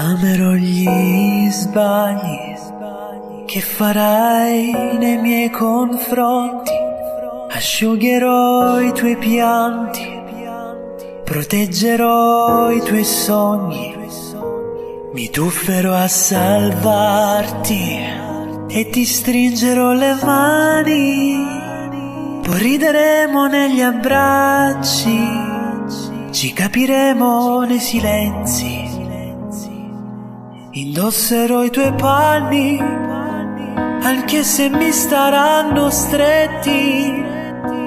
Amerò gli sbagli che farai nei miei confronti, asciugherò i tuoi pianti, proteggerò i tuoi sogni, mi tufferò a salvarti e ti stringerò le mani, poi rideremo negli abbracci, ci capiremo nei silenzi. Indosserò i tuoi panni, anche se mi staranno stretti,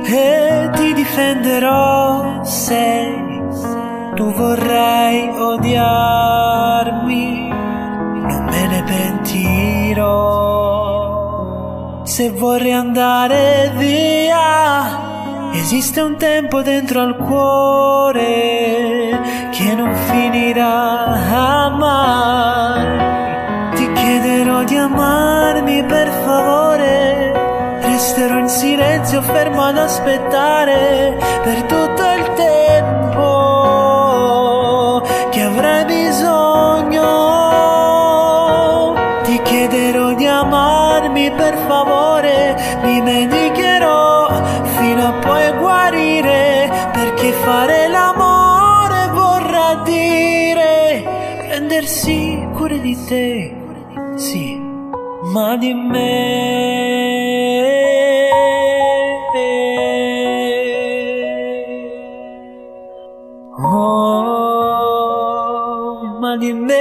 e ti difenderò se tu vorrai odiarmi. Non me ne pentirò. Se vorrei andare via, esiste un tempo dentro al cuore che non finirà mai. Ti chiederò di amarmi per favore, resterò in silenzio fermo ad aspettare per tutto il tempo che avrai bisogno. Ti chiederò di amarmi per favore, mi medicherò fino a poi guarire, perché fare l'amore vorrà dire prendersi cura di te, sì, ma di me. Oh, ma di me.